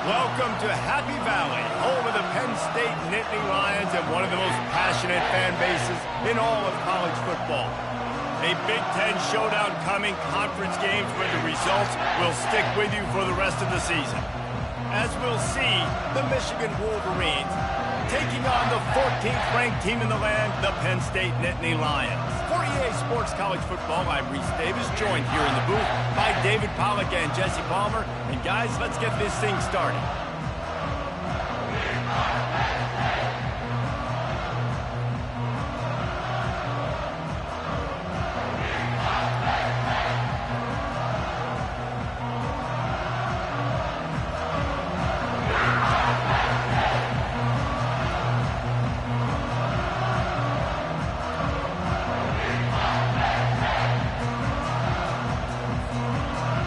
Welcome to Happy Valley, home of the Penn State Nittany Lions and one of the most passionate fan bases in all of college football. A Big Ten showdown coming, conference games where the results will stick with you for the rest of the season. As we'll see, the Michigan Wolverines taking on the 14th ranked team in the land, the Penn State Nittany Lions. For EA Sports College Football, I'm Reese Davis, joined here in the booth by David Pollack and Jesse Palmer. And guys, let's get this thing started.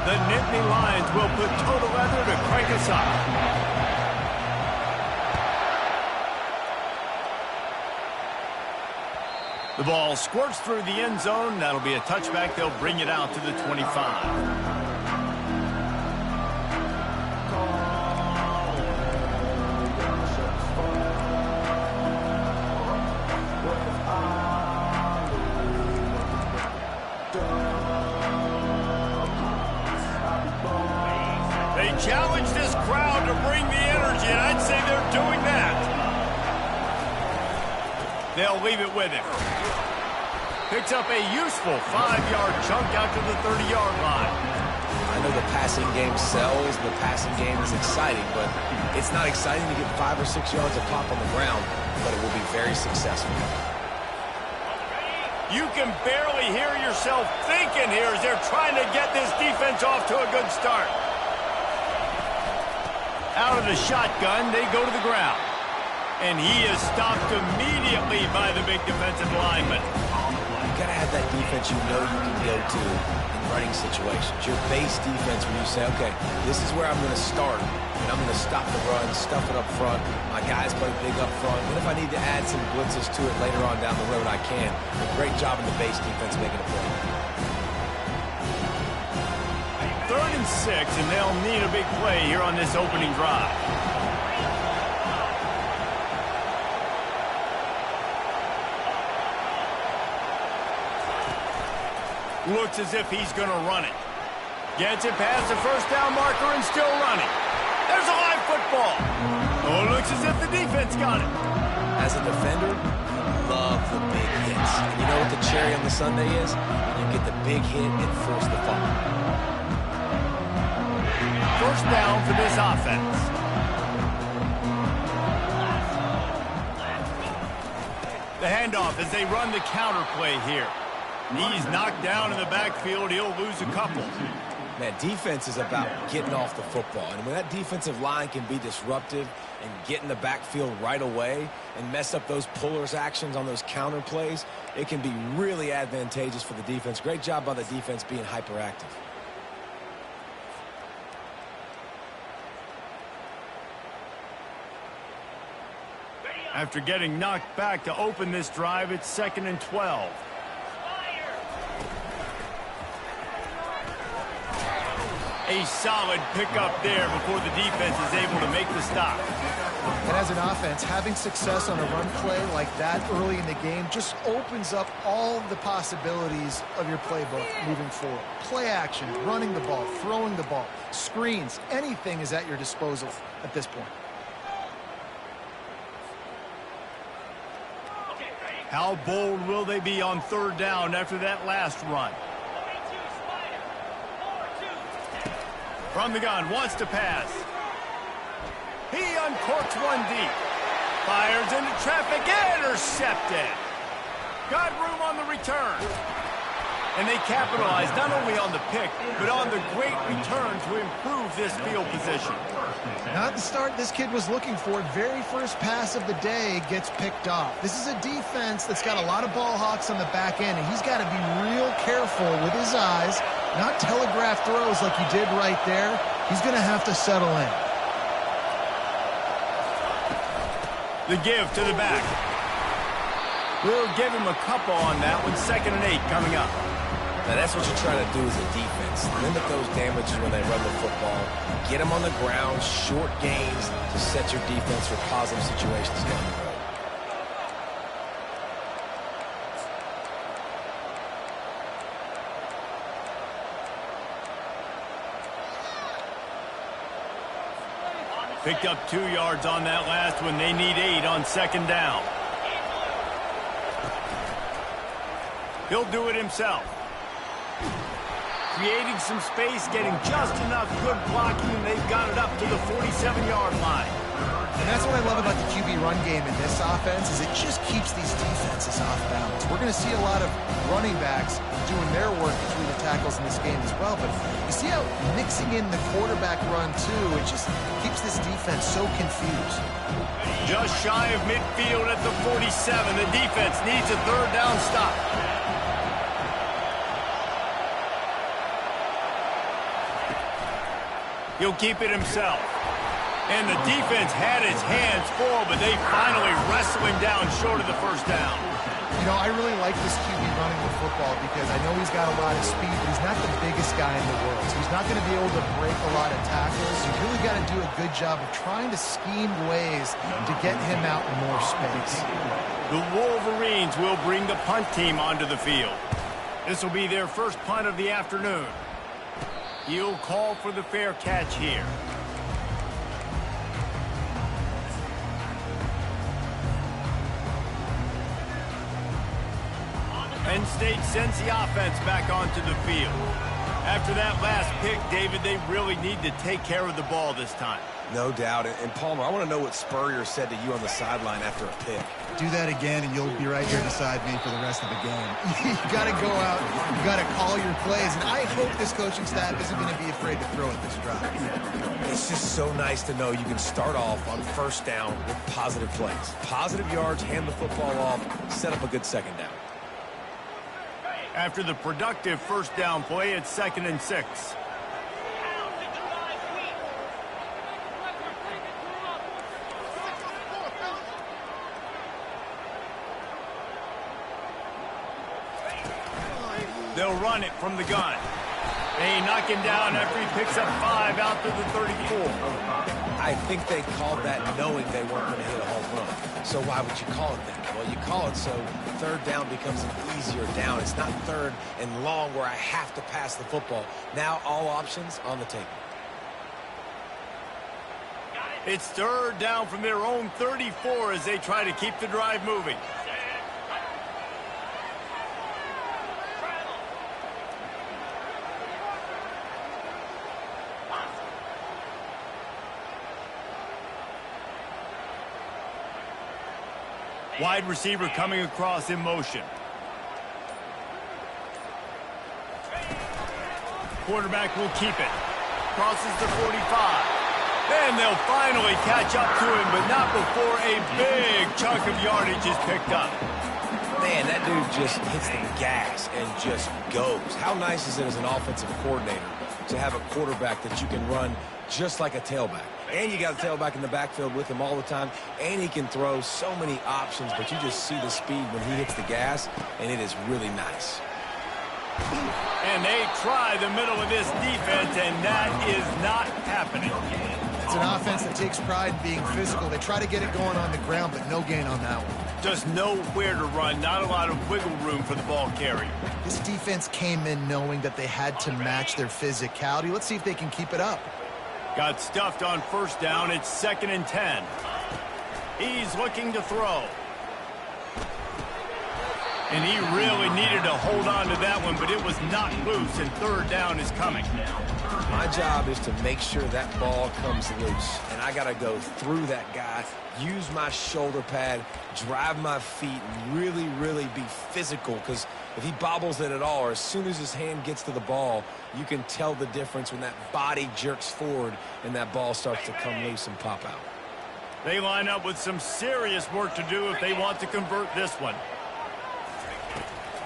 The Nittany Lions will put toe to leather to crank us up. The ball squirts through the end zone. That'll be a touchback. They'll bring it out to the 25. They challenge this crowd to bring the energy, and I'd say they're doing that. They'll leave it with him. Picks up a useful 5-yard chunk out to the 30-yard line. I know the passing game sells, the passing game is exciting, but it's not exciting to get 5 or 6 yards of pop on the ground, but it will be very successful. You can barely hear yourself thinking here as they're trying to get this defense off to a good start. Out of the shotgun, they go to the ground. And he is stopped immediately by the big defensive lineman. You've got to have that defense you know you can go to in running situations. Your base defense where you say, okay, this is where I'm going to start, and I'm going to stop the run, stuff it up front. My guys play big up front. And if I need to add some blitzes to it later on down the road, I can. A great job in the base defense making a play. 3rd and 6, and they'll need a big play here on this opening drive. Looks as if he's going to run it. Gets it past the first down marker and still running. There's a live football. Oh, looks as if the defense got it. As a defender, you love the big hits. And you know what the cherry on the sundae is? When you get the big hit and force the fumble. First down for this offense. The handoff as they run the counter play here. He's knocked down in the backfield. He'll lose a couple. Man, defense is about getting off the football. And when that defensive line can be disruptive and get in the backfield right away and mess up those pullers actions on those counter plays, it can be really advantageous for the defense. Great job by the defense being hyperactive. After getting knocked back to open this drive, it's 2nd and 12. A solid pickup there before the defense is able to make the stop. And as an offense, having success on a run play like that early in the game just opens up all the possibilities of your playbook moving forward. Play action, running the ball, throwing the ball, screens, anything is at your disposal at this point. How bold will they be on 3rd down after that last run? From the gun, wants to pass. He uncorks one deep. Fires into traffic, intercepted. Got room on the return. And they capitalize not only on the pick, but on the great return to improve this field position. Not the start this kid was looking for. Very first pass of the day gets picked off. This is a defense that's got a lot of ball hawks on the back end, and he's got to be real careful with his eyes, not telegraph throws like he did right there. He's going to have to settle in. The give to the back. We'll give him a couple on that one. 2nd and 8 coming up. Now, that's what you're trying to do as a defense. Limit those damages when they run the football. Get them on the ground, short gains to set your defense for positive situations down the road. Picked up 2 yards on that last one. They need 8 on second down. He'll do it himself. Creating some space, getting just enough good blocking, and they've got it up to the 47-yard line. And that's what I love about the QB run game in this offense is it just keeps these defenses off balance. We're going to see a lot of running backs doing their work between the tackles in this game as well. But you see how mixing in the quarterback run, too, it just keeps this defense so confused. Just shy of midfield at the 47. The defense needs a third down stop. He'll keep it himself. And the defense had his hands full, but they finally wrestle him down short of the first down. You know, I really like this QB running the football because I know he's got a lot of speed, but he's not the biggest guy in the world. So he's not going to be able to break a lot of tackles. You really got to do a good job of trying to scheme ways to get him out in more space. The Wolverines will bring the punt team onto the field. This will be their first punt of the afternoon. He'll call for the fair catch here. Penn State sends the offense back onto the field. After that last pick, David, they really need to take care of the ball this time. No doubt. And Palmer, I want to know what Spurrier said to you on the sideline after a pick. Do that again, and you'll be right here beside me for the rest of the game. You got to go out. You got to call your plays. And I hope this coaching staff isn't going to be afraid to throw at this drive. It's just so nice to know you can start off on first down with positive plays. Positive yards, hand the football off, set up a good second down. After the productive first down play, it's 2nd and 6. They'll run it from the gun. They knock him down after he picks up 5 out to the 34. I think they called that knowing they weren't going to hit a home run. So why would you call it that? Well, you call it so third down becomes an easier down. It's not third and long where I have to pass the football. Now all options on the table. It's third down from their own 34 as they try to keep the drive moving. Wide receiver coming across in motion. Quarterback will keep it. Crosses the 45. And they'll finally catch up to him, but not before a big chunk of yardage is picked up. Man, that dude just hits the gas and just goes. How nice is it as an offensive coordinator to have a quarterback that you can run just like a tailback? And you got a tailback in the backfield with him all the time, and he can throw so many options, but you just see the speed when he hits the gas, and it is really nice. And they try the middle of this defense, and that is not happening. It's an offense that takes pride in being physical. They try to get it going on the ground, but no gain on that one. Just nowhere to run, not a lot of wiggle room for the ball carrier. This defense came in knowing that they had to match their physicality. Let's see if they can keep it up. Got stuffed on first down. It's 2nd and 10. He's looking to throw. And he really needed to hold on to that one, but it was not loose, and third down is coming. My job is to make sure that ball comes loose, and I got to go through that guy, use my shoulder pad, drive my feet, and really, really be physical, because if he bobbles it at all, or as soon as his hand gets to the ball, you can tell the difference when that body jerks forward and that ball starts to come loose and pop out. They line up with some serious work to do if they want to convert this one.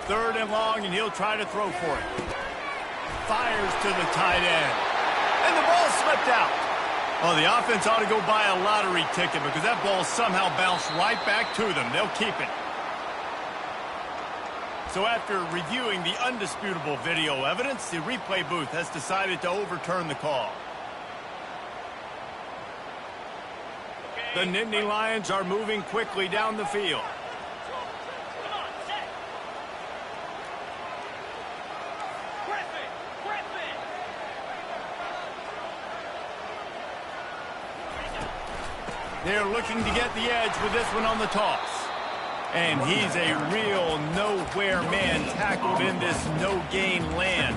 3rd and long, and he'll try to throw for it. Fires to the tight end. And the ball slipped out. Oh, the offense ought to go buy a lottery ticket because that ball somehow bounced right back to them. They'll keep it. So after reviewing the undisputable video evidence, the replay booth has decided to overturn the call. The Nittany Lions are moving quickly down the field. They're looking to get the edge with this one on the toss. And he's a real nowhere man tackled in this no-gain land.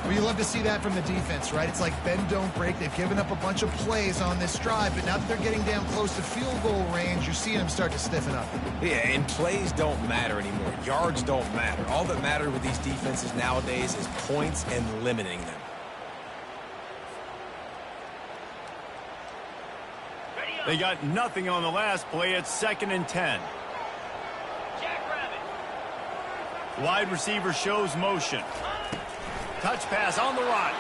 Well, you love to see that from the defense, right? It's like bend, don't break. They've given up a bunch of plays on this drive, but now that they're getting down close to field goal range, you're seeing them start to stiffen up. Yeah, and plays don't matter anymore. Yards don't matter. All that matters with these defenses nowadays is points and limiting them. They got nothing on the last play. It's 2nd and 10. Wide receiver shows motion. Touch pass on the run.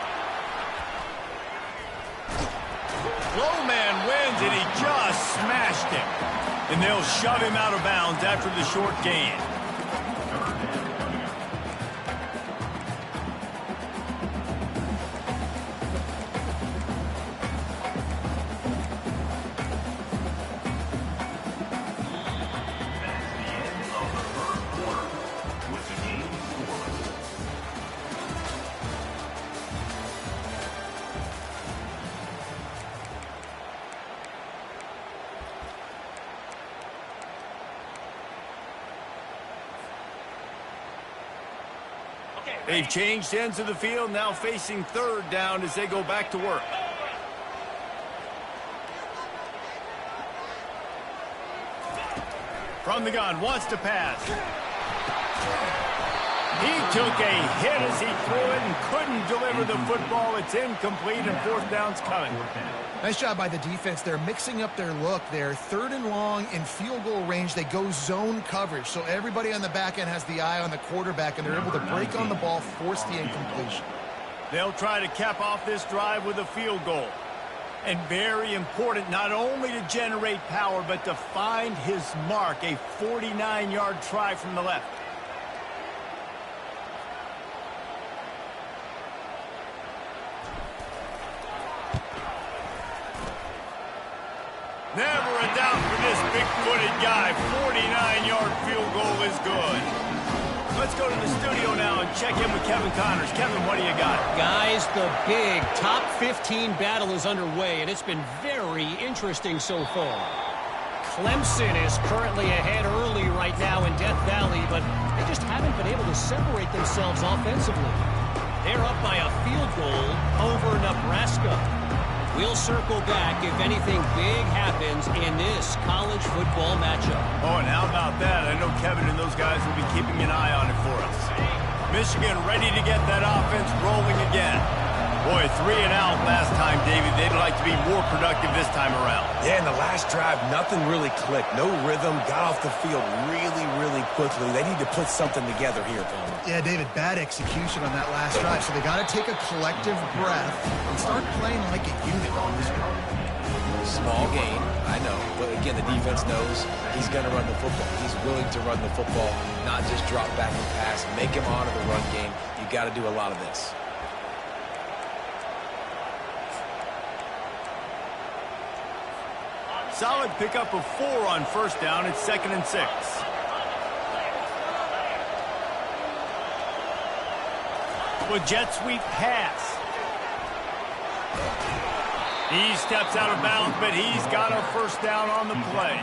Low man wins, and he just smashed him. And they'll shove him out of bounds after the short gain. They've changed ends of the field, now facing 3rd down as they go back to work. From the gun, wants to pass. He took a hit as he threw it and couldn't deliver the football. It's incomplete, and 4th down's coming. Nice job by the defense. They're mixing up their look. They're 3rd and long in field goal range. They go zone coverage. So everybody on the back end has the eye on the quarterback, and they're able to break on the ball, force the incompletion. They'll try to cap off this drive with a field goal. And very important, not only to generate power, but to find his mark, a 49-yard try from the left. Never a doubt for this big-footed guy. 49-yard field goal is good. Let's go to the studio now and check in with Kevin Connors. Kevin, what do you got? Guys, the big top 15 battle is underway, and it's been very interesting so far. Clemson is currently ahead early right now in Death Valley, but they just haven't been able to separate themselves offensively. They're up by a field goal over Nebraska. We'll circle back if anything big happens in this college football matchup. Oh, and how about that? I know Kevin and those guys will be keeping an eye on it for us. Michigan ready to get that offense rolling again. Boy, 3 and out last time, David. They'd like to be more productive this time around. Yeah, in the last drive, nothing really clicked. No rhythm, got off the field really, really quickly. They need to put something together here, Palmer. Yeah, David, bad execution on that last drive. So they got to take a collective breath and start playing like a unit on this one. Small gain, I know. But again, the defense knows he's going to run the football. He's willing to run the football, not just drop back and pass. Make him honor the run game. You got to do a lot of this. Solid pickup of 4 on 1st down. It's 2nd and 6. With jet sweep pass. He steps out of bounds, but he's got a 1st down on the play.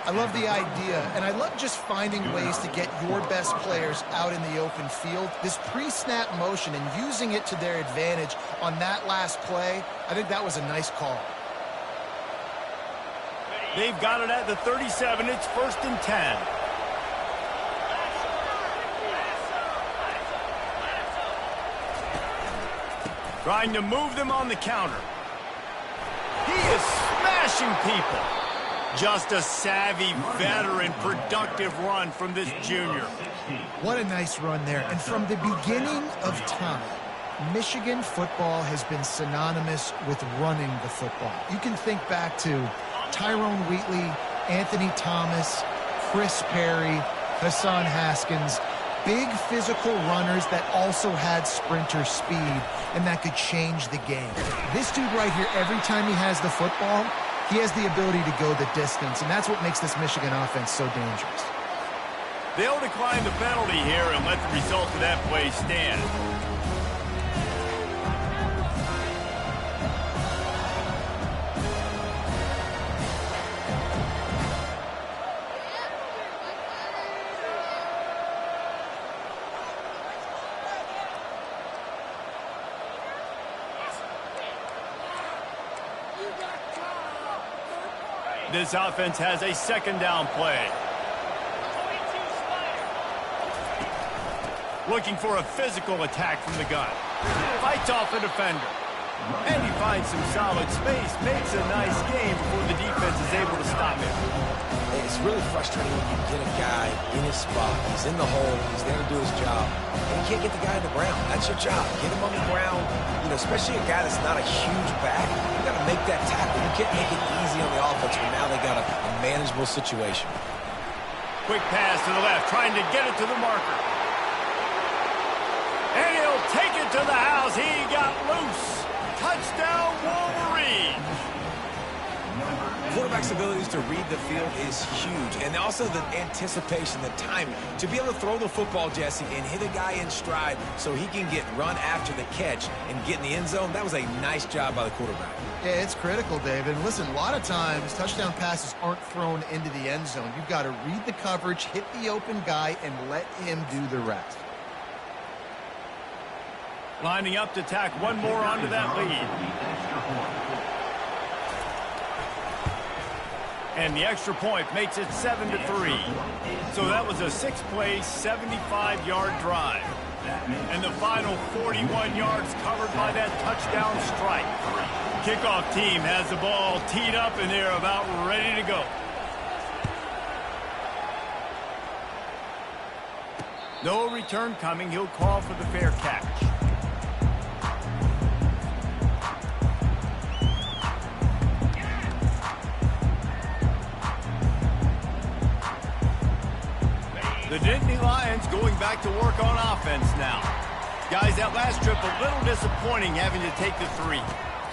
I love the idea, and I love just finding ways to get your best players out in the open field. This pre-snap motion and using it to their advantage on that last play, I think that was a nice call. They've got it at the 37. It's 1st and 10. Trying to move them on the counter. He is smashing people. Just a savvy, veteran, productive run from this junior. What a nice run there. And from the beginning of time, Michigan football has been synonymous with running the football. You can think back to Tyrone Wheatley, Anthony Thomas, Chris Perry, Hassan Haskins. big physical runners that also had sprinter speed, and that could change the game. This dude right here, every time he has the football, he has the ability to go the distance, and that's what makes this Michigan offense so dangerous. They'll decline the penalty here and let the result of that play stand. This offense has a second down play. Looking for a physical attack from the gun. Fights off a defender. And he finds some solid space. Makes a nice game before the defense is able to stop him. It's really frustrating when you get a guy in his spot. He's in the hole. He's there to do his job. And you can't get the guy on the ground. That's your job. Get him on the ground. You know, especially a guy that's not a huge back. You got to make that tackle. You can't make it easy on the offense, but now they got a manageable situation. Quick pass to the left, trying to get it to the marker. And he'll take it to the house. He got loose. Touchdown, Wolverine. Quarterback's abilities to read the field is huge. And also the anticipation, the timing. To be able to throw the football, Jesse, and hit a guy in stride so he can get run after the catch and get in the end zone, that was a nice job by the quarterback. Yeah, it's critical, David. And listen, a lot of times, touchdown passes aren't thrown into the end zone. You've got to read the coverage, hit the open guy, and let him do the rest. Lining up to tack one more onto that lead. And the extra point makes it 7-3. So that was a 6-play, 75-yard drive. And the final 41 yards covered by that touchdown strike. Kickoff team has the ball teed up, and they're about ready to go. No return coming. He'll call for the fair catch. The Nittany Lions going back to work on offense now. Guys, that last trip a little disappointing having to take the 3.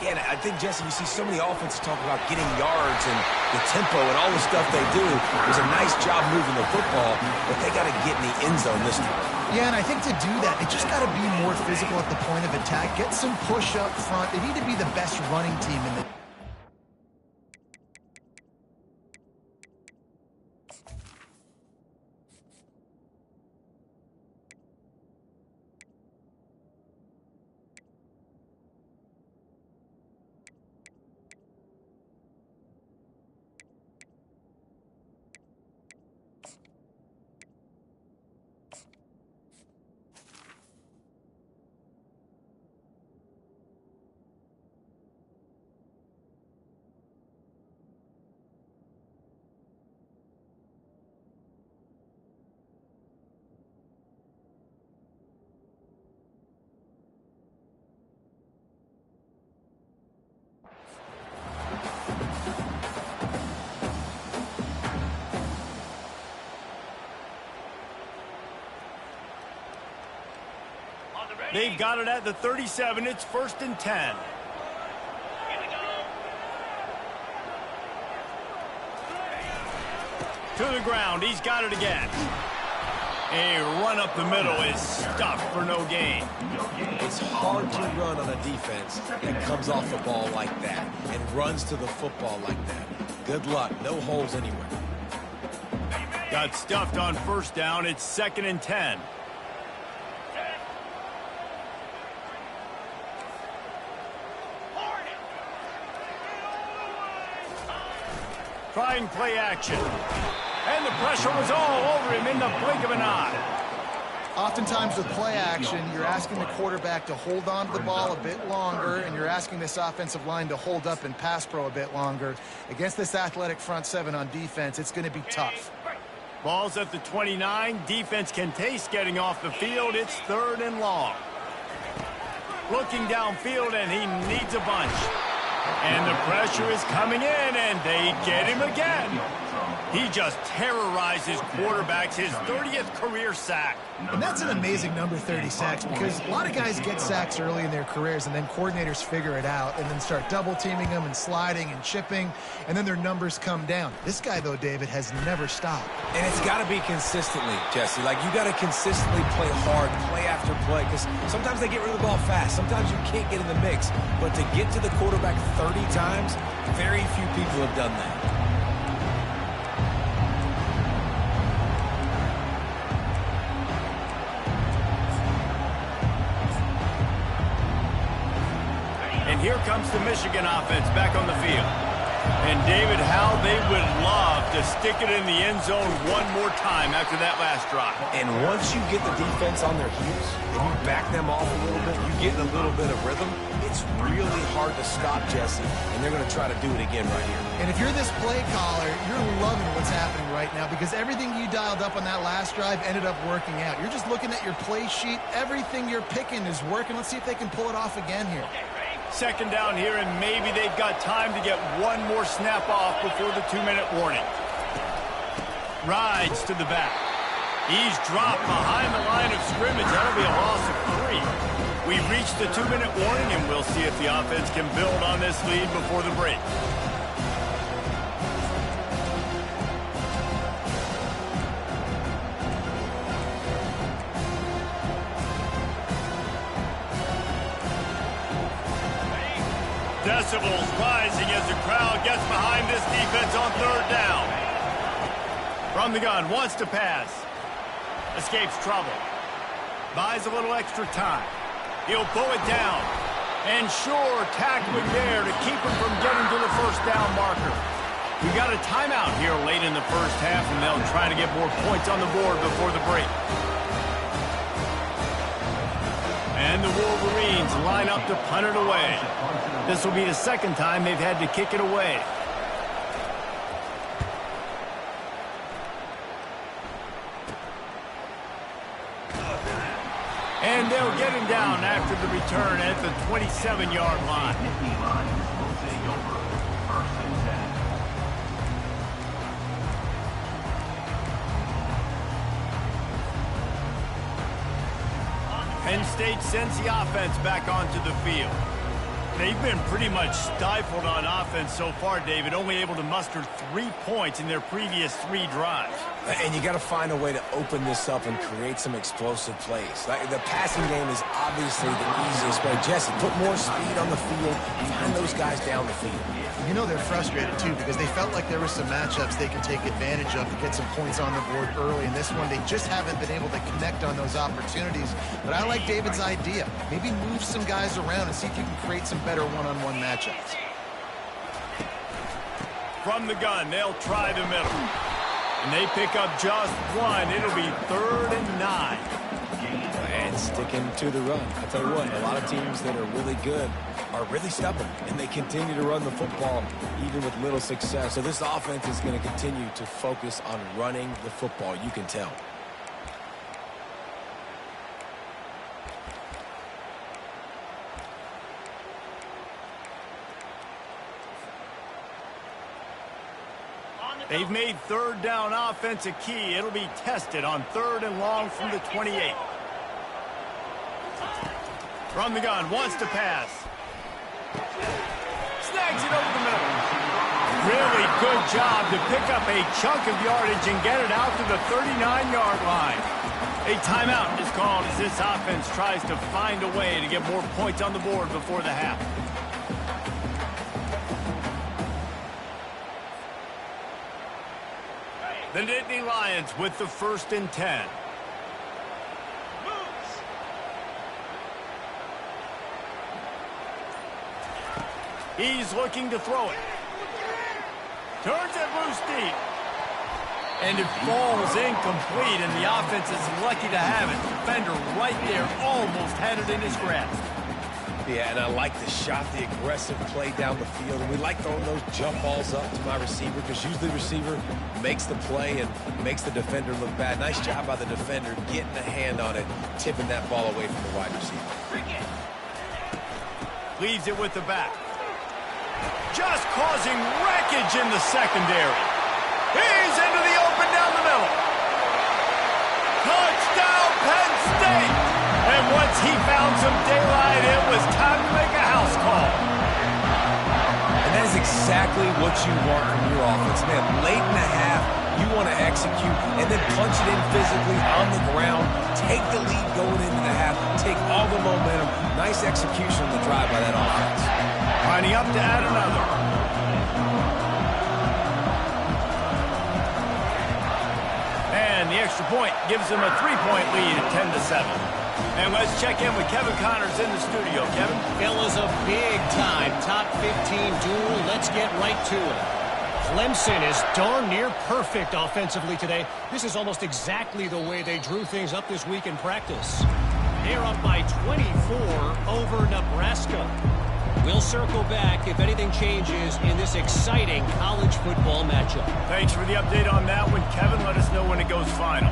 Yeah, I think, Jesse, you see so many offenses talk about getting yards and the tempo and all the stuff they do. It was a nice job moving the football, but they got to get in the end zone this time. Yeah, and I think to do that, they just got to be more physical at the point of attack. Get some push up front. They need to be the best running team in the... They've got it at the 37. It's 1st and 10. To the ground. He's got it again. A run up the middle is stuffed for no gain. It's hard to run on a defense that comes off the ball like that and runs to the football like that. Good luck. No holes anywhere. Got stuffed on 1st down. It's 2nd and 10. Trying play action. And the pressure was all over him in the blink of an eye. Oftentimes with play action, you're asking the quarterback to hold on to the ball a bit longer, and you're asking this offensive line to hold up and pass pro a bit longer. Against this athletic front seven on defense, it's going to be tough. Ball's at the 29. Defense can taste getting off the field. It's 3rd and long. Looking downfield, and he needs a bunch. And the pressure is coming in, and they get him again. He just terrorized his quarterbacks, his 30th career sack. And that's an amazing number, 30 sacks, because a lot of guys get sacks early in their careers, and then coordinators figure it out and then start double-teaming them and sliding and chipping, and then their numbers come down. This guy, though, David, has never stopped. And it's got to be consistently, Jesse. Like, you got to consistently play hard, play after play, because sometimes they get rid of the ball fast. Sometimes you can't get in the mix. But to get to the quarterback 30 times, very few people have done that. And here comes the Michigan offense back on the field. And David, how they would love to stick it in the end zone one more time after that last drive. And once you get the defense on their heels and you back them off a little bit, you get in a little bit of rhythm, it's really hard to stop, Jesse. And they're going to try to do it again right here. And if you're this play caller, you're loving what's happening right now because everything you dialed up on that last drive ended up working out. You're just looking at your play sheet. Everything you're picking is working. Let's see if they can pull it off again here. Second down here, and maybe they've got time to get one more snap off before the 2-minute warning. Rides to the back. He's dropped behind the line of scrimmage. That'll be a loss of 3. We've reached the 2-minute warning, and we'll see if the offense can build on this lead before the break. Decibels rising as the crowd gets behind this defense on third down. From the gun, wants to pass. Escapes trouble. Buys a little extra time. He'll pull it down. And sure, tackling there to keep him from getting to the first down marker. We got a timeout here late in the first half, and they'll try to get more points on the board before the break. And the Wolverines line up to punt it away. This will be the second time they've had to kick it away. And they'll get him down after the return at the 27-yard line. Penn State sends the offense back onto the field. They've been pretty much stifled on offense so far, David, only able to muster 3 points in their previous 3 drives. And you got to find a way to open this up and create some explosive plays. Like, the passing game is obviously the easiest way. Jesse, put more speed on the field, find those guys down the field. You know they're frustrated, too, because they felt like there were some matchups they can take advantage of to get some points on the board early. In this one, they just haven't been able to connect on those opportunities. But I like David's idea. Maybe move some guys around and see if you can create some better one-on-one matchups. From the gun, they'll try the middle. And they pick up just 1. It'll be 3rd and 9. And sticking to the run. I'll tell you what, a lot of teams that are really good are really stubborn, and they continue to run the football even with little success. So this offense is going to continue to focus on running the football. You can tell. They've made third down offense a key. It'll be tested on 3rd and long from the 28. From the gun, wants to pass. Snags it over the middle. Really good job to pick up a chunk of yardage and get it out to the 39-yard line. A timeout is called as this offense tries to find a way to get more points on the board before the half. The Nittany Lions with the 1st and 10. He's looking to throw it. Turns it loose deep. And it falls incomplete, and the offense is lucky to have it. Defender right there almost had it in his grasp. Yeah, and I like the shot, the aggressive play down the field. And we like throwing those jump balls up to my receiver because usually the receiver makes the play and makes the defender look bad. Nice job by the defender getting a hand on it, tipping that ball away from the wide receiver. Leaves it with the back. Just causing wreckage in the secondary. He's in Touchdown, Penn State! And once he found some daylight, it was time to make a house call. And that is exactly what you want from your offense, man. Late in the half, you want to execute and then punch it in physically on the ground. Take the lead going into the half. Take all the momentum. Nice execution on the drive by that offense. Lining up to add another. And the extra point gives them a 3-point lead at 10-7. And let's check in with Kevin Connors in the studio. Kevin? Fellas, a big-time top 15 duel. Let's get right to it. Clemson is darn near perfect offensively today. This is almost exactly the way they drew things up this week in practice. They're up by 24 over Nebraska. We'll circle back if anything changes in this exciting college football matchup. Thanks for the update on that one, Kevin. Let us know when it goes final.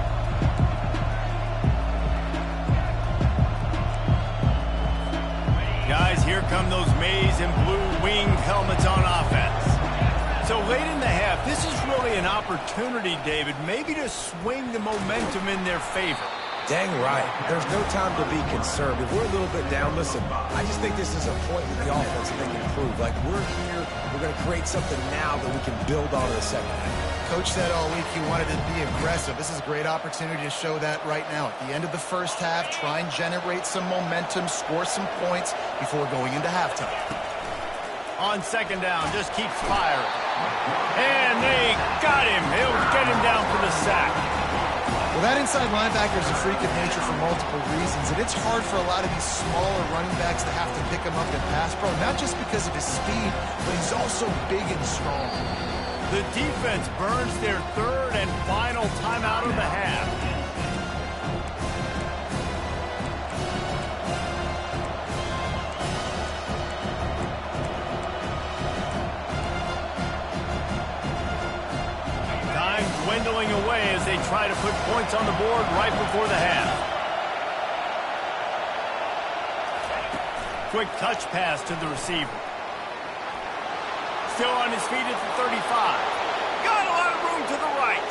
Guys, here come those maize and blue winged helmets on offense. So late in the half, this is really an opportunity, David, maybe to swing the momentum in their favor. Dang right. There's no time to be concerned. If we're a little bit down, listen, I just think this is a point with the offense that they can improve. Like, we're here, we're going to create something now that we can build on in the second half. Coach said all week he wanted to be aggressive. This is a great opportunity to show that right now. At the end of the first half, try and generate some momentum, score some points before going into halftime. On second down, just keeps firing. And they got him. He'll get him down for the sack. Well, that inside linebacker is a freak of nature for multiple reasons, and it's hard for a lot of these smaller running backs to have to pick him up in pass pro, not just because of his speed, but he's also big and strong. The defense burns their third and final timeout of the half. Dwindling away as they try to put points on the board right before the half. Quick touch pass to the receiver. Still on his feet at the 35. Got a lot of room to the right.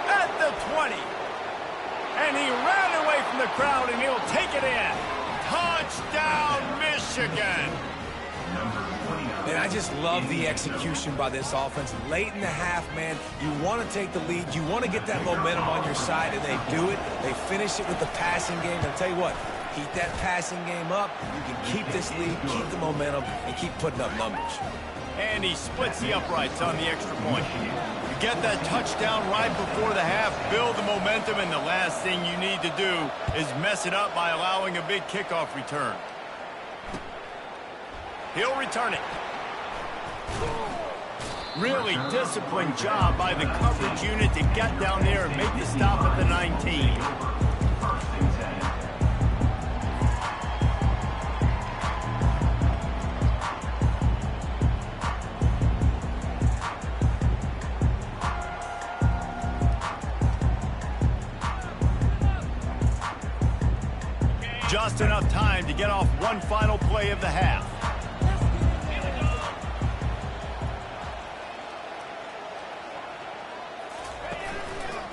At the 20. And he ran away from the crowd, and he'll take it in. Touchdown, Michigan. Man, I just love the execution by this offense. Late in the half, man, you want to take the lead. You want to get that momentum on your side, and they do it. They finish it with the passing game. And I'll tell you what, keep that passing game up. You can keep this lead, keep the momentum, and keep putting up numbers. And he splits the uprights on the extra point. You get that touchdown right before the half, build the momentum, and the last thing you need to do is mess it up by allowing a big kickoff return. He'll return it. Really disciplined job by the coverage unit to get down there and make the stop at the 19. Just enough time to get off one final play of the half.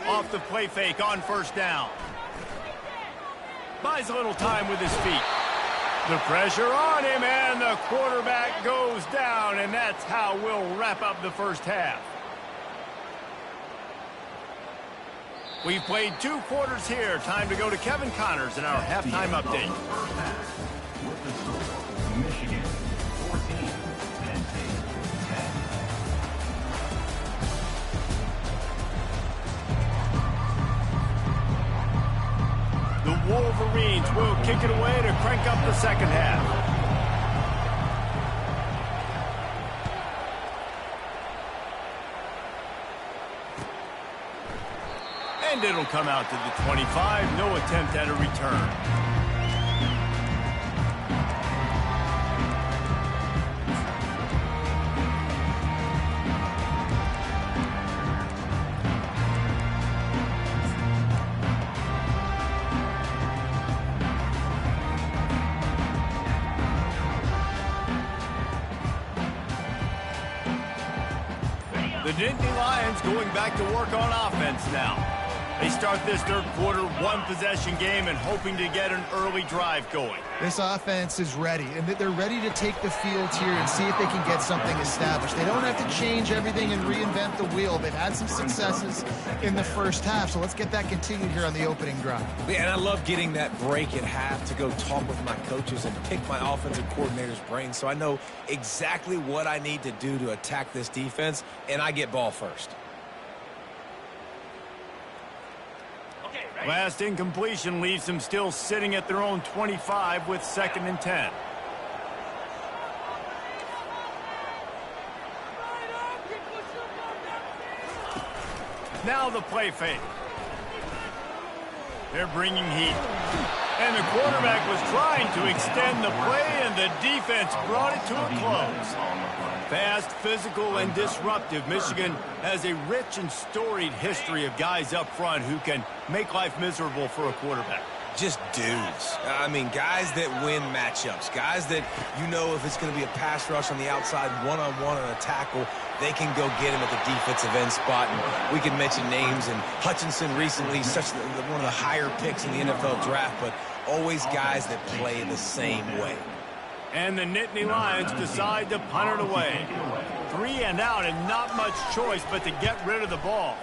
Off the play fake on first down. Buys a little time with his feet. The pressure on him, and the quarterback goes down, and that's how we'll wrap up the first half. We've played 2 quarters here. Time to go to Kevin Connors in our halftime update. Michigan 14, Penn State 10. The Wolverines will kick it away to crank up the second half. And it'll come out to the 25. No attempt at a return. The Nittany Lions going back to work on offense now. They start this third quarter one-possession game and hoping to get an early drive going. This offense is ready, and they're ready to take the field here and see if they can get something established. They don't have to change everything and reinvent the wheel. They've had some successes in the first half, so let's get that continued here on the opening drive. Yeah, and I love getting that break at half to go talk with my coaches and pick my offensive coordinator's brain so I know exactly what I need to do to attack this defense, and I get ball first. Last incompletion leaves them still sitting at their own 25 with 2nd and 10. Now the play fake. They're bringing heat. And the quarterback was trying to extend the play, and the defense brought it to a close. Fast, physical, and disruptive, Michigan has a rich and storied history of guys up front who can make life miserable for a quarterback. Just dudes. I mean, guys that win matchups. Guys that, you know, if it's going to be a pass rush on the outside, one-on-one on a tackle, they can go get him at the defensive end spot. And we can mention names, and Hutchinson recently, one of the higher picks in the NFL draft, but always guys that play the same way. And the Nittany Lions decide to punt it away. 3 and out, and not much choice but to get rid of the ball.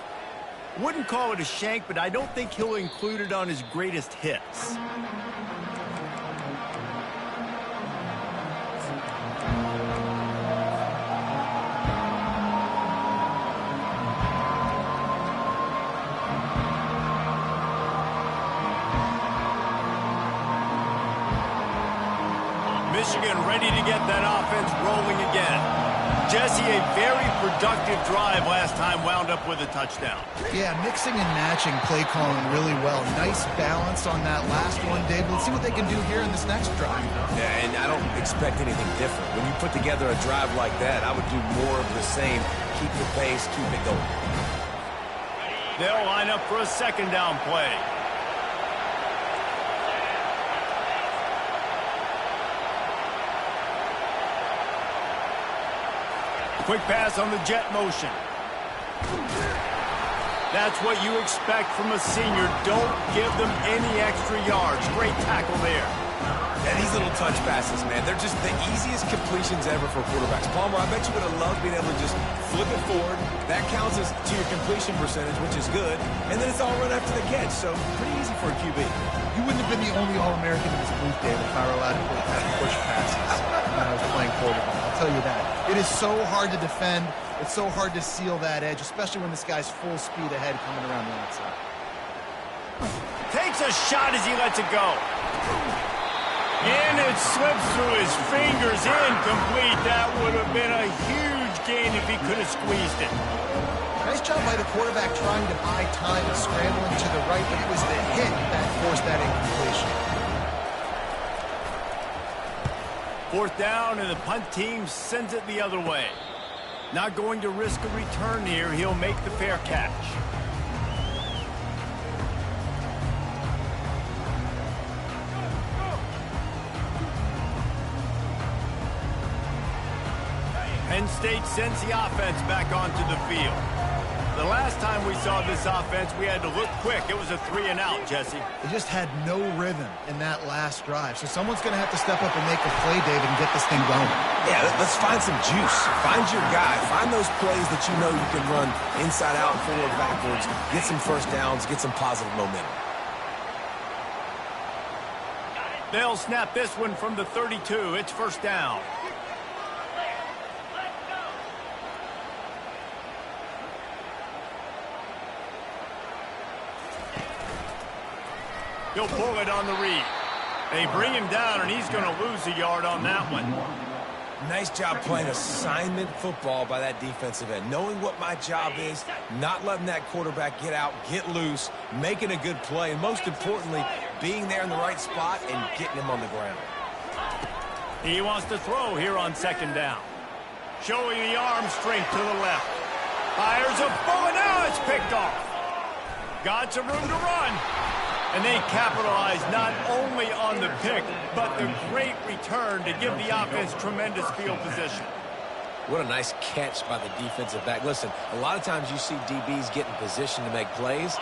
Wouldn't call it a shank, but I don't think he'll include it on his greatest hits. Michigan ready to get that offense rolling again. Jesse, a very productive drive last time wound up with a touchdown. Yeah, mixing and matching play calling really well. Nice balance on that last one, Dave. Let's see what they can do here in this next drive. Yeah, and I don't expect anything different. When you put together a drive like that, I would do more of the same. Keep the pace, keep it going. They'll line up for a 2nd down play. Quick pass on the jet motion. That's what you expect from a senior. Don't give them any extra yards. Great tackle there. Yeah, these little touch passes, man, they're just the easiest completions ever for quarterbacks. Palmer, I bet you would have loved being able to just flip it forward. That counts as to your completion percentage, which is good. And then it's all run after the catch, so pretty easy for a QB. You wouldn't have been the only All-American in this booth, Dave, if I were allowed to push passes when I was playing quarterback. I'll tell you that. It is so hard to defend. It's so hard to seal that edge, especially when this guy's full speed ahead coming around the outside. Takes a shot as he lets it go. And it slips through his fingers, incomplete. That would have been a huge gain if he could have squeezed it. Nice job by the quarterback trying to buy time and scrambling to the right, but it was the hit that forced that incompletion. 4th down, and the punt team sends it the other way. Not going to risk a return here. He'll make the fair catch. Penn State sends the offense back onto the field. The last time we saw this offense, we had to look quick. It was a 3 and out, Jesse. They just had no rhythm in that last drive. So someone's going to have to step up and make a play, David, and get this thing going. Yeah, let's find some juice. Find your guy. Find those plays that you know you can run inside out, forward, backwards. Get some first downs. Get some positive momentum. They'll snap this one from the 32. It's 1st down. He'll pull it on the read. They bring him down, and he's going to lose a yard on that one. Nice job playing assignment football by that defensive end. Knowing what my job is, not letting that quarterback get out, get loose, making a good play, and most importantly, being there in the right spot and getting him on the ground. He wants to throw here on 2nd down. Showing the arm strength to the left. Fires a bullet. Now it's picked off. Got some room to run. And they capitalize not only on the pick, but the great return to give the offense tremendous field position. What a nice catch by the defensive back. Listen, a lot of times you see DBs get in position to make plays.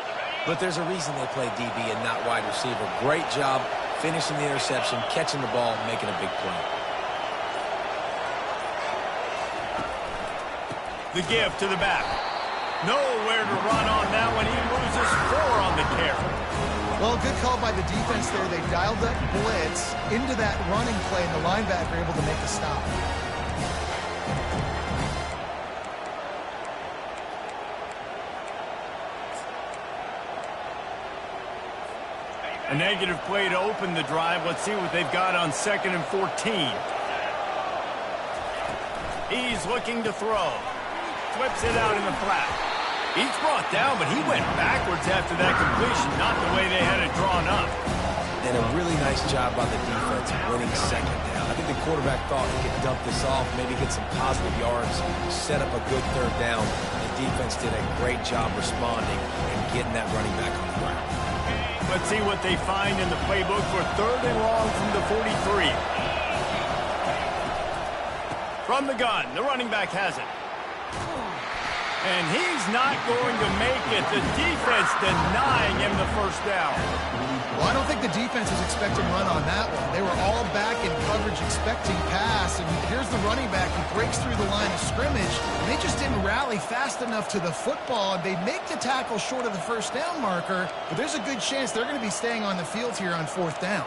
but there's a reason they play DB and not wide receiver. Great job finishing the interception, catching the ball, making a big play. The give to the back. Nowhere to run on that one. He loses 4 on the carry. Well, good call by the defense there. They dialed up blitz into that running play, and the linebacker able to make a stop. A negative play to open the drive. Let's see what they've got on 2nd and 14. He's looking to throw. Flips it out in the flat. He's brought down, but he went backwards after that completion, not the way they had it drawn up. And a really nice job by the defense winning 2nd down. I think the quarterback thought he could dump this off, maybe get some positive yards, set up a good 3rd down. The defense did a great job responding and getting that running back on the ground. Let's see what they find in the playbook for 3rd and long from the 43. From the gun, the running back has it. And he's not going to make it. The defense denying him the 1st down. Well, I don't think the defense was expecting run on that one. They were all back in coverage expecting pass, and here's the running back. He breaks through the line of scrimmage, and they just didn't rally fast enough to the football. They make the tackle short of the 1st down marker, but there's a good chance they're going to be staying on the field here on 4th down.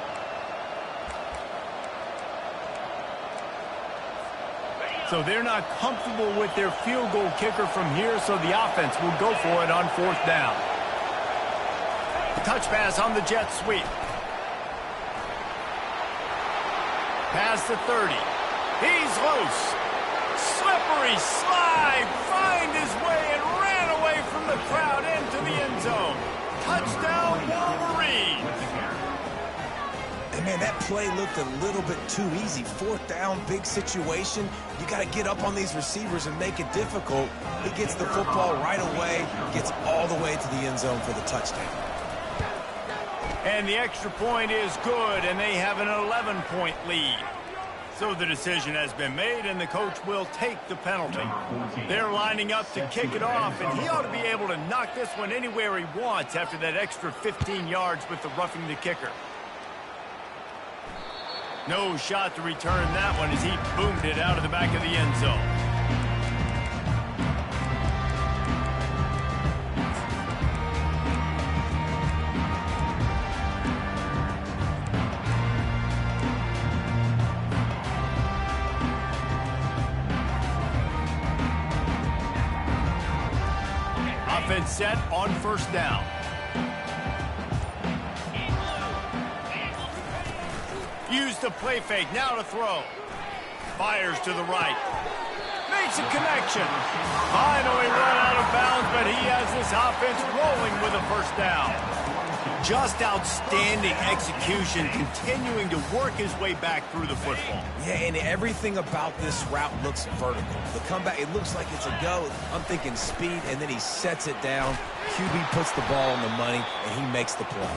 So they're not comfortable with their field goal kicker from here, so the offense will go for it on 4th down. Touch pass on the jet sweep. Past the 30. He's loose. Slippery slide. Find his way and ran away from the crowd into the end zone. Touchdown, Wolverines. And man, that play looked a little bit too easy. 4th down, big situation. You got to get up on these receivers and make it difficult. He gets the football right away, gets all the way to the end zone for the touchdown. And the extra point is good, and they have an 11-point lead. So the decision has been made, and the coach will take the penalty. They're lining up to kick it off, and he ought to be able to knock this one anywhere he wants after that extra 15 yards with the roughing the kicker. No shot to return that one as he boomed it out of the back of the end zone. Offense set on 1st down. Use the play fake, now to throw. Fires to the right. Makes a connection. Finally run out of bounds, but he has this offense rolling with a 1st down. Just outstanding execution, continuing to work his way back through the football. Yeah, and everything about this route looks vertical. The comeback, it looks like it's a go. I'm thinking speed, and then he sets it down. QB puts the ball on the money, and he makes the play.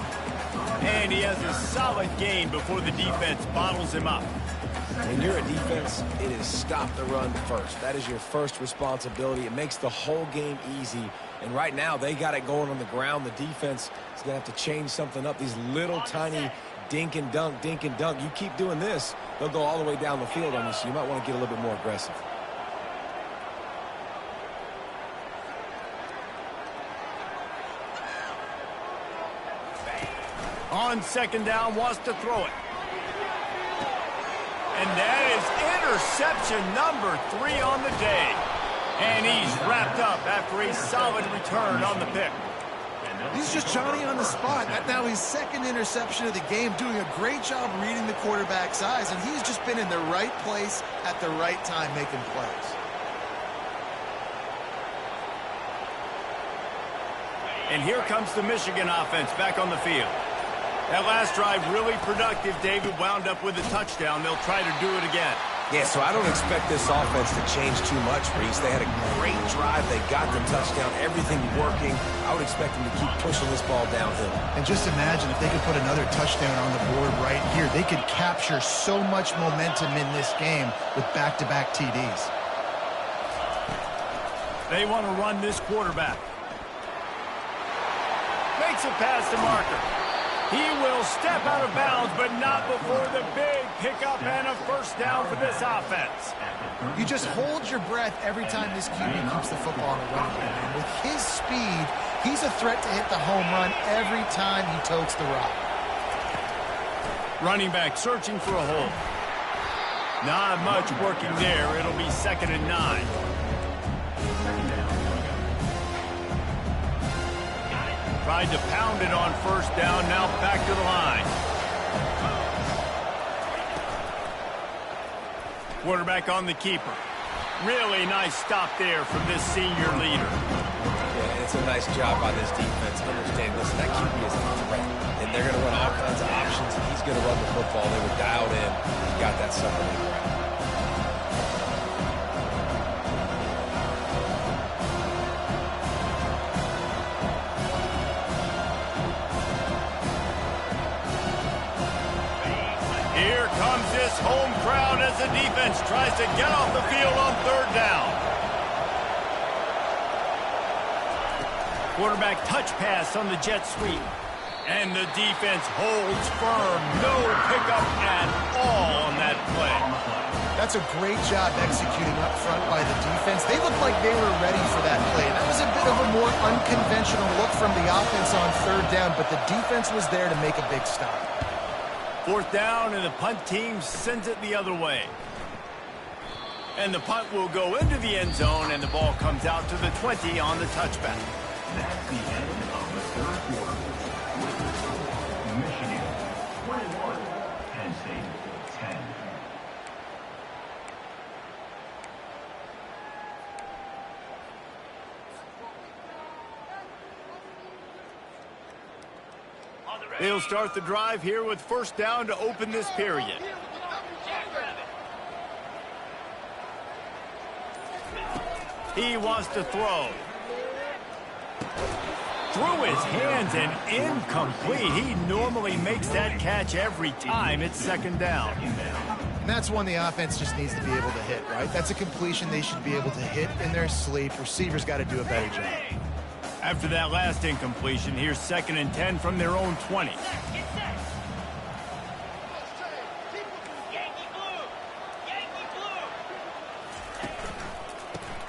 And he has a solid gain before the defense bottles him up. When you're a defense, it is stop the run first. That is your first responsibility. It makes the whole game easy. And right now, they got it going on the ground. The defense is going to have to change something up. These little tiny dink and dunk, dink and dunk. You keep doing this, they'll go all the way down the field on you, so you might want to get a little bit more aggressive. On 2nd down, wants to throw it. And that is interception number 3 on the day. And he's wrapped up after a solid return on the pick. He's just Johnny on the spot. That's now his 2nd interception of the game, doing a great job reading the quarterback's eyes, and he's just been in the right place at the right time making plays. And here comes the Michigan offense back on the field. That last drive really productive. David wound up with a touchdown. They'll try to do it again. Yeah, so I don't expect this offense to change too much, Reese. They had a great drive. They got the touchdown. Everything working. I would expect them to keep pushing this ball downhill. And just imagine if they could put another touchdown on the board right here. They could capture so much momentum in this game with back-to-back TDs. They want to run this quarterback. fakes it past the marker. He will step out of bounds, but not before the big pickup and a first down for this offense. You just hold your breath every time this QB keeps the football on the run game. And with his speed, he's a threat to hit the home run every time he totes the rock. Running back searching for a hole. Not much working there. It'll be 2nd and 9. Tried to pound it on first down, now back to the line. Quarterback on the keeper. Really nice stop there from this senior leader. Yeah, it's a nice job by this defense. Understand, listen, that QB is a threat. And they're going to run all kinds of options, and he's going to run the football. They were dialed in. He got that sucker on the ground. Here comes this home crowd as the defense tries to get off the field on 3rd down. Quarterback touch pass on the jet sweep. And the defense holds firm. No pickup at all on that play. That's a great job executing up front by the defense. They looked like they were ready for that play. And that was a bit of a more unconventional look from the offense on 3rd down, but the defense was there to make a big stop. 4th down, and the punt team sends it the other way. And the punt will go into the end zone, and the ball comes out to the 20 on the touchback. That's the end of the 3rd quarter. Michigan 21, Penn State 10. They'll start the drive here with first down to open this period. He wants to throw. Through his hands and incomplete. He normally makes that catch every time. It's 2nd down. And that's one the offense just needs to be able to hit, right? That's a completion they should be able to hit in their sleep. Receivers got to do a better job. After that last incompletion, here's 2nd and 10 from their own 20.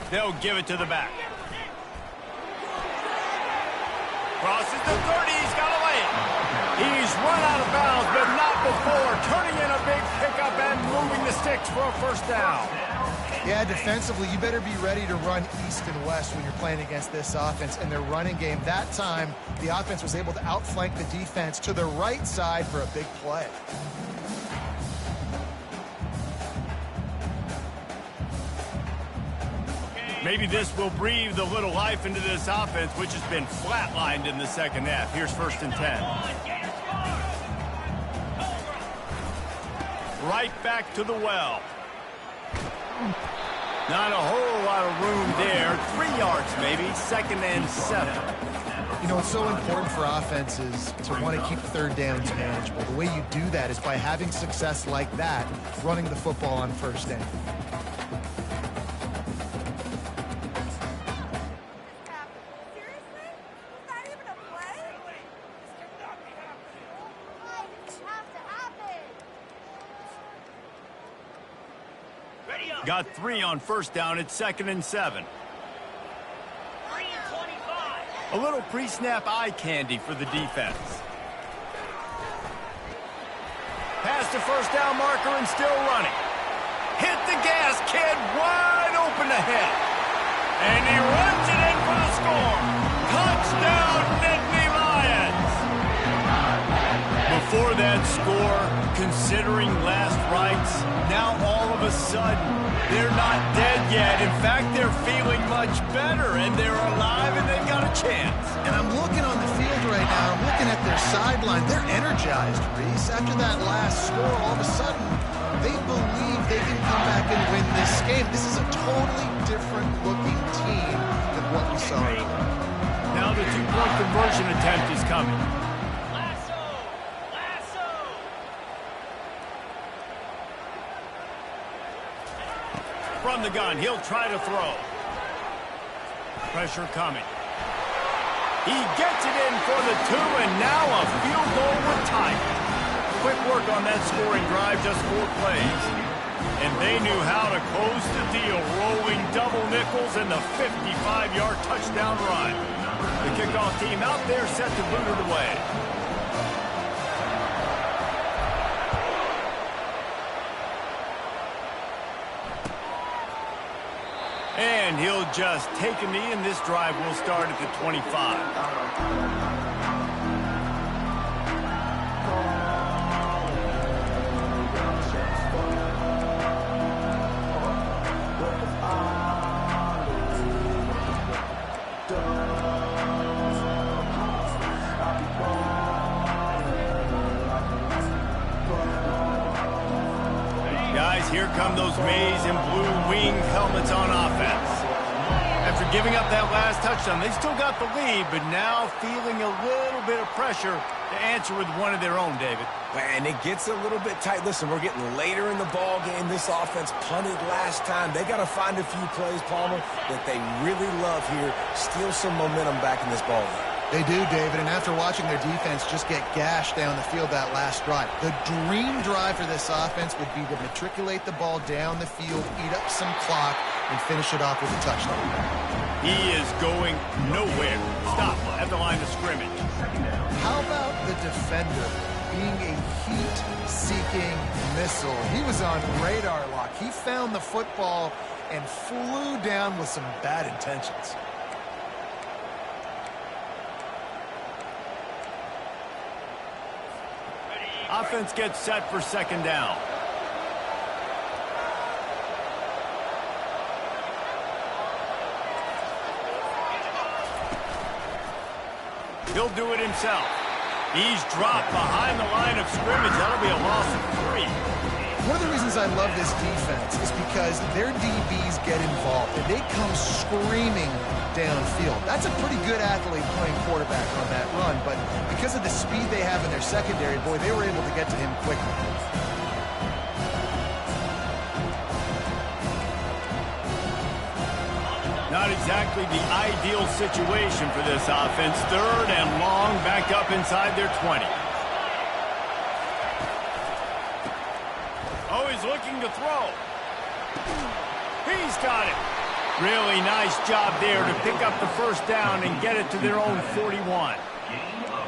They'll give it to the back. Crosses the 30, he's got away. He's run out of bounds, but not before turning in a big pickup and moving the sticks for a first down. Yeah, defensively, you better be ready to run east and west when you're playing against this offense. And their running game, that time, the offense was able to outflank the defense to the right side for a big play. Maybe this will breathe a little life into this offense, which has been flatlined in the 2nd half. Here's 1st and 10. Right back to the well. Not a whole lot of room there. 3 yards maybe. 2nd and 7. You know, it's so important for offenses to want to keep 3rd downs manageable. The way you do that is by having success like that, running the football on 1st down. Got 3 on first down. It's 2nd and 7. A little pre-snap eye candy for the defense. Pass to first down marker and still running. Hit the gas, kid, wide open ahead. And he runs it in for the score. Touchdown, Nittany Lions. Before that score, considering last rites, now all of a sudden, they're not dead yet. In fact, they're feeling much better, and they're alive, and they've got a chance. And I'm looking on the field right now. I'm looking at their sideline. They're energized, Reese. After that last score, all of a sudden, they believe they can come back and win this game. This is a totally different-looking team than what we saw earlier. Now the 2-point conversion attempt is coming. From the gun, he'll try to throw. Pressure coming. He gets it in for the 2, and now a field goal would tie it. Quick work on that scoring drive, just 4 plays. And they knew how to close the deal, rolling double nickels and the 55-yard touchdown run. The kickoff team out there set to boot it away. And he'll just take a knee, and this drive will start at the 25. Guys, here come those maize and blue wing helmets on offense. After giving up that last touchdown, they still got the lead, but now feeling a little bit of pressure to answer with one of their own, David. And it gets a little bit tight. Listen, we're getting later in the ball game. This offense punted last time. They got to find a few plays, Palmer, that they really love here. Steal some momentum back in this ball game. They do, David, and after watching their defense just get gashed down the field that last drive, the dream drive for this offense would be to matriculate the ball down the field, eat up some clock, and finish it off with a touchdown. He is going nowhere. Stop at the line of scrimmage. How about the defender being a heat-seeking missile? He was on radar lock. He found the football and flew down with some bad intentions. Offense gets set for second down. He'll do it himself. He's dropped behind the line of scrimmage. That'll be a loss of 3. One of the reasons I love this defense is because their DBs get involved, and they come screaming downfield. That's a pretty good athlete playing quarterback on that run, but because of the speed they have in their secondary, boy, they were able to get to him quickly. Not exactly the ideal situation for this offense. 3rd and long, back up inside their 20. Oh, he's looking to throw. He's got it. Really nice job there to pick up the first down and get it to their own 41.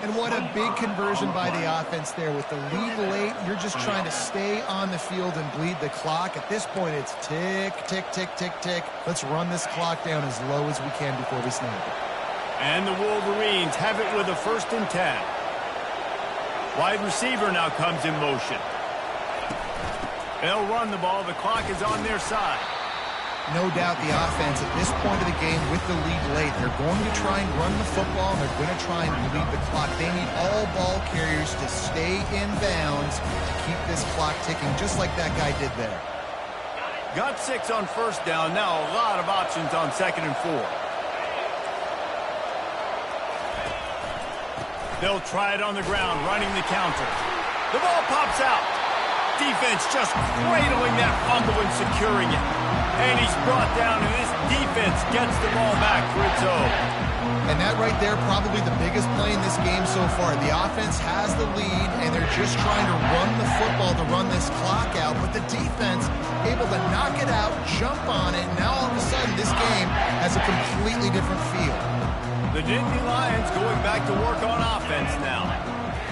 And what a big conversion by the offense there. With the lead late, you're just trying to stay on the field and bleed the clock. At this point, it's tick, tick, tick, tick, tick. Let's run this clock down as low as we can before we snap it. And the Wolverines have it with a 1st and 10. Wide receiver now comes in motion. They'll run the ball. The clock is on their side. No doubt the offense at this point of the game with the lead late, they're going to try and run the football, and they're going to try and bleed the clock. They need all ball carriers to stay in bounds to keep this clock ticking, just like that guy did there. Got 6 on 1st down. Now a lot of options on 2nd and 4. They'll try it on the ground, running the counter. The ball pops out. Defense just cradling that fumble and securing it. And he's brought down, and this defense gets the ball back for its own. And that right there, probably the biggest play in this game so far. The offense has the lead, and they're just trying to run the football to run this clock out. But the defense able to knock it out, jump on it, and now all of a sudden this game has a completely different feel. The Nittany Lions going back to work on offense now.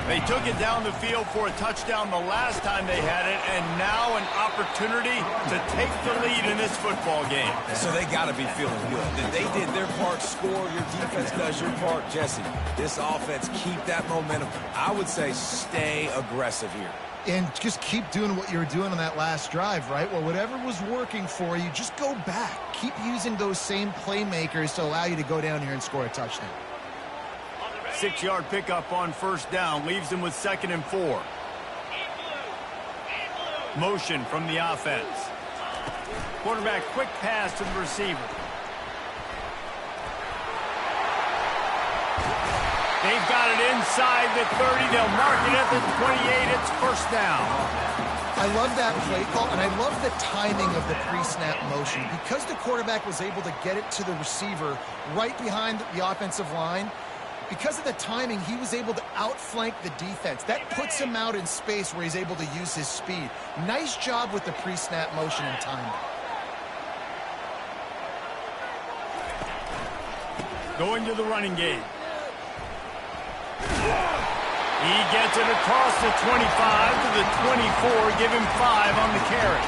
They took it down the field for a touchdown the last time they had it, and now an opportunity to take the lead in this football game. So they got to be feeling good. That they did their part, score, your defense does your part, Jesse. This offense, keep that momentum. I would say stay aggressive here. And just keep doing what you were doing on that last drive, right? Well, whatever was working for you, just go back. Keep using those same playmakers to allow you to go down here and score a touchdown. 6-yard pickup on 1st down leaves them with 2nd and 4. Motion from the offense. Quarterback quick pass to the receiver. They've got it inside the 30. They'll mark it at the 28. It's 1st down. I love that play call, and I love the timing of the pre-snap motion. Because the quarterback was able to get it to the receiver right behind the offensive line, Because of the timing, he was able to outflank the defense. That puts him out in space where he's able to use his speed. Nice job with the pre-snap motion and timing. Going to the running game. He gets it across the 25 to the 24. Give him 5 on the carry.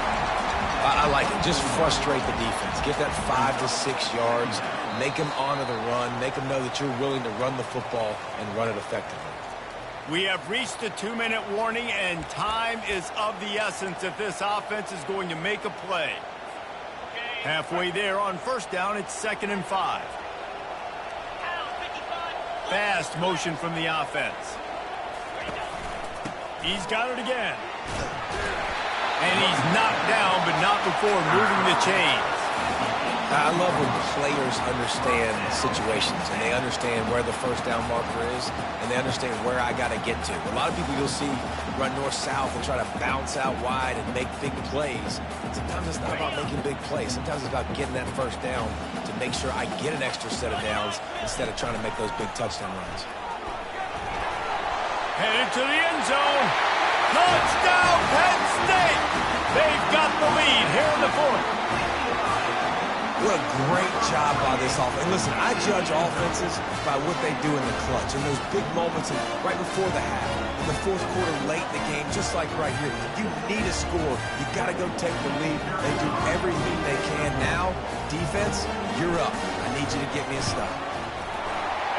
I like it. Just frustrate the defense. Get that 5 to 6 yards. Make them honor the run. Make them know that you're willing to run the football and run it effectively. We have reached the 2-minute warning, and time is of the essence if this offense is going to make a play. Halfway there on first down, it's 2nd and 5. Fast motion from the offense. He's got it again. And he's knocked down, but not before moving the chains. I love when players understand situations, and they understand where the first down marker is, and they understand where I got to get to. A lot of people you'll see run north-south and try to bounce out wide and make big plays. Sometimes it's not about making big plays. Sometimes it's about getting that first down to make sure I get an extra set of downs instead of trying to make those big touchdown runs. Headed to the end zone. Touchdown, Penn State! They've got the lead here in the 4th. What a great job by this offense. And listen, I judge offenses by what they do in the clutch. In those big moments right before the half, in the 4th quarter, late in the game, just like right here. You need a score. You got to go take the lead. They do everything they can. Now, defense, you're up. I need you to get me a stop.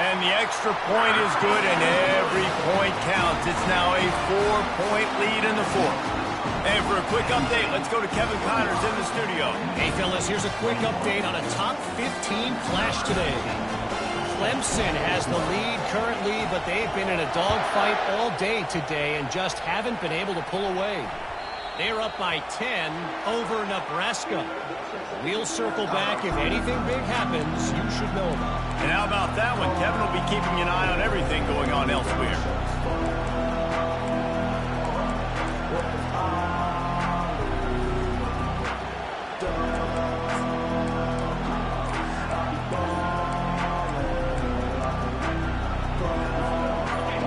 And the extra point is good, and every point counts. It's now a 4-point lead in the 4th. And for a quick update, let's go to Kevin Connors in the studio. Hey, fellas, here's a quick update on a top 15 flash today. Clemson has the lead currently, but they've been in a dogfight all day today and just haven't been able to pull away. They're up by 10 over Nebraska. We'll circle back. If anything big happens, you should know about it. And how about that one? Kevin will be keeping an eye on everything going on elsewhere.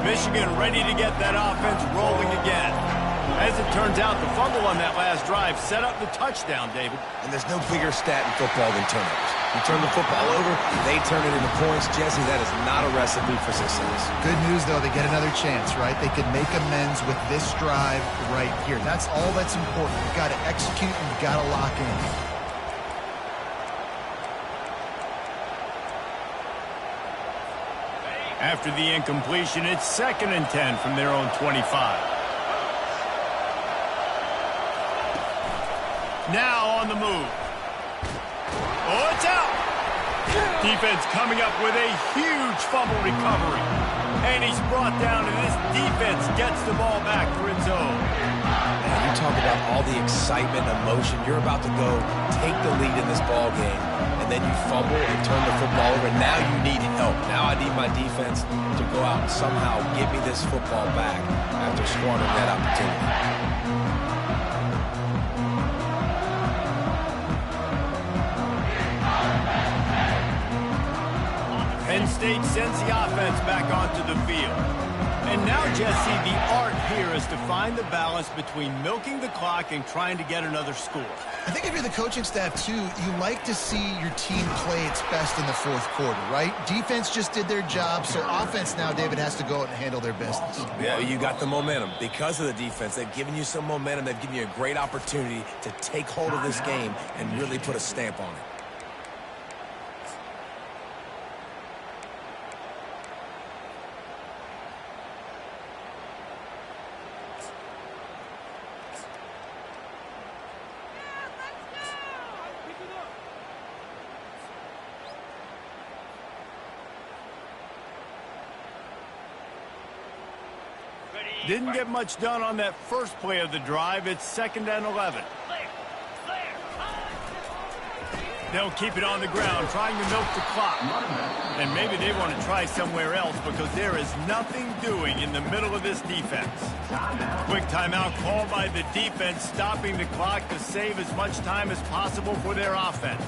Michigan ready to get that offense rolling again. As it turns out, the fumble on that last drive set up the touchdown, David. And there's no bigger stat in football than turnovers. You turn the football over, they turn it into points. Jesse, that is not a recipe for success. Good news, though, they get another chance, right? They could make amends with this drive right here. That's all that's important. You've got to execute and you've got to lock in. After the incompletion, it's 2nd and 10 from their own 25. Now on the move. Oh, it's out. Defense coming up with a huge fumble recovery. And he's brought down, and this defense gets the ball back for its own. Man, you talk about all the excitement, emotion. You're about to go take the lead in this ball game, and then you fumble and turn the football over. Now you need help. Now I need my defense to go out and somehow give me this football back after squandering that opportunity. Penn State sends the offense back onto the field. And now, Jesse, the art here is to find the balance between milking the clock and trying to get another score. I think if you're the coaching staff, too, you like to see your team play its best in the 4th quarter, right? Defense just did their job, so offense now, David, has to go out and handle their business. Yeah, you got the momentum. Because of the defense, they've given you some momentum. They've given you a great opportunity to take hold of this game and really put a stamp on it. Didn't get much done on that first play of the drive. It's 2nd and 11. They'll keep it on the ground, trying to milk the clock. And maybe they want to try somewhere else because there is nothing doing in the middle of this defense. Quick timeout called by the defense, stopping the clock to save as much time as possible for their offense.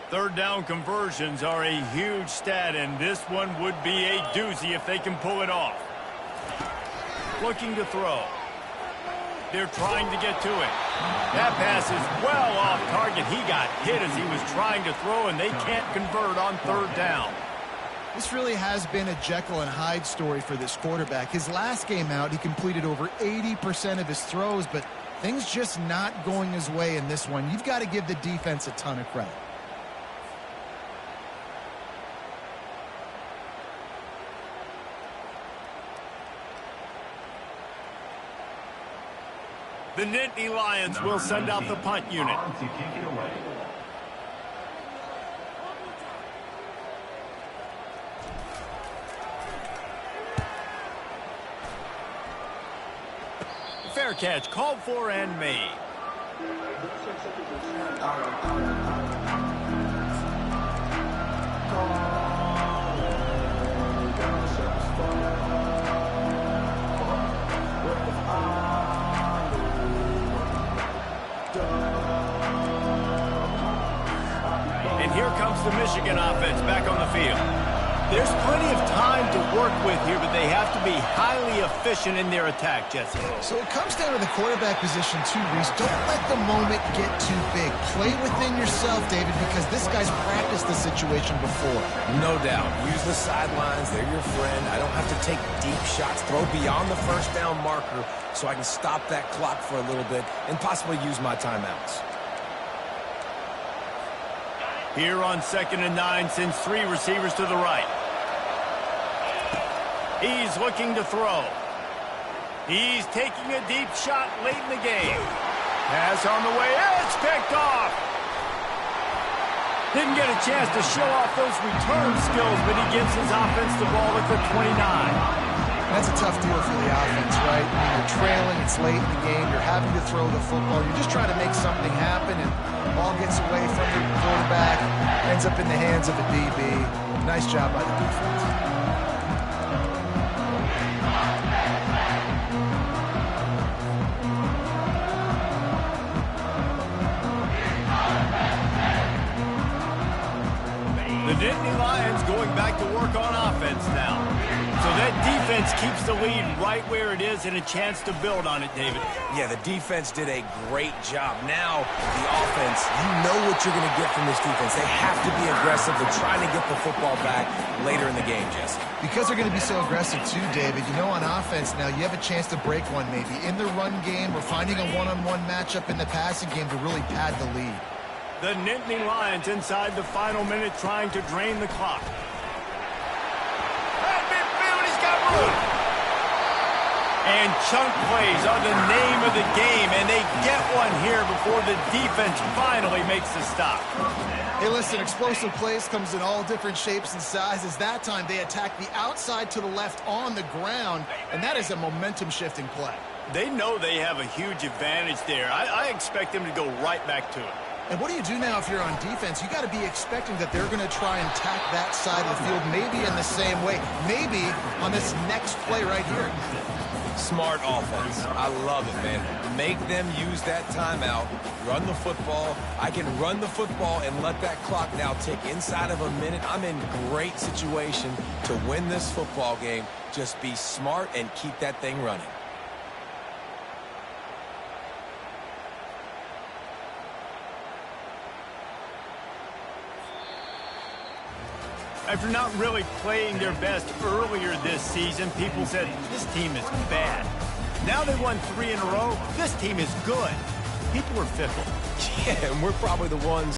Third down conversions are a huge stat, and this one would be a doozy if they can pull it off. Looking to throw. They're trying to get to it. That pass is well off target. He got hit as he was trying to throw, and they can't convert on third down. This really has been a Jekyll and Hyde story for this quarterback. His last game out, he completed over 80% of his throws, but things just not going his way in this one. You've got to give the defense a ton of credit. The Nittany Lions will send out the punt unit. To kick it away. Fair catch, called for and made. And here comes the Michigan offense back on the field. There's plenty of time to work with here, but they have to be highly efficient in their attack, Jesse. So it comes down to the quarterback position too, Reese. Don't let the moment get too big. Play within yourself, David, because this guy's practiced the situation before. No doubt. Use the sidelines. They're your friend. I don't have to take deep shots. Throw beyond the first down marker so I can stop that clock for a little bit and possibly use my timeouts. Here on 2nd and 9, sends 3 receivers to the right. He's looking to throw. He's taking a deep shot late in the game. Pass on the way. It's picked off. Didn't get a chance to show off those return skills, but he gives his offense the ball at the 29. That's a tough deal for the offense, right? I mean, you're trailing, it's late in the game, you're having to throw the football, you're just trying to make something happen, and the ball gets away from the quarterback, ends up in the hands of the DB. Nice job by the defense. The Nittany Lions going back to work on offense now. So that defense keeps the lead right where it is and a chance to build on it, David. Yeah, the defense did a great job. Now, the offense, you know what you're going to get from this defense. They have to be aggressive. They're trying to get the football back later in the game, Jesse. Because they're going to be so aggressive too, David, you know on offense now you have a chance to break one maybe in the run game or finding a one-on-one matchup in the passing game to really pad the lead. The Nittany Lions inside the final minute trying to drain the clock. At midfield, he's got room. And chunk plays are the name of the game, and they get one here before the defense finally makes the stop. Hey, listen, explosive plays comes in all different shapes and sizes. That time they attack the outside to the left on the ground, and that is a momentum-shifting play. They know they have a huge advantage there. I expect them to go right back to it. And what do you do now if you're on defense? You got to be expecting that they're going to try and attack that side of the field, maybe in the same way, maybe on this next play right here. Smart offense. I love it, man. Make them use that timeout, run the football. I can run the football and let that clock now tick inside of a minute. I'm in great situation to win this football game. Just be smart and keep that thing running. After not really playing their best earlier this season, people said, this team is bad. Now they won 3 in a row. This team is good. People are fickle. Yeah, and we're probably the ones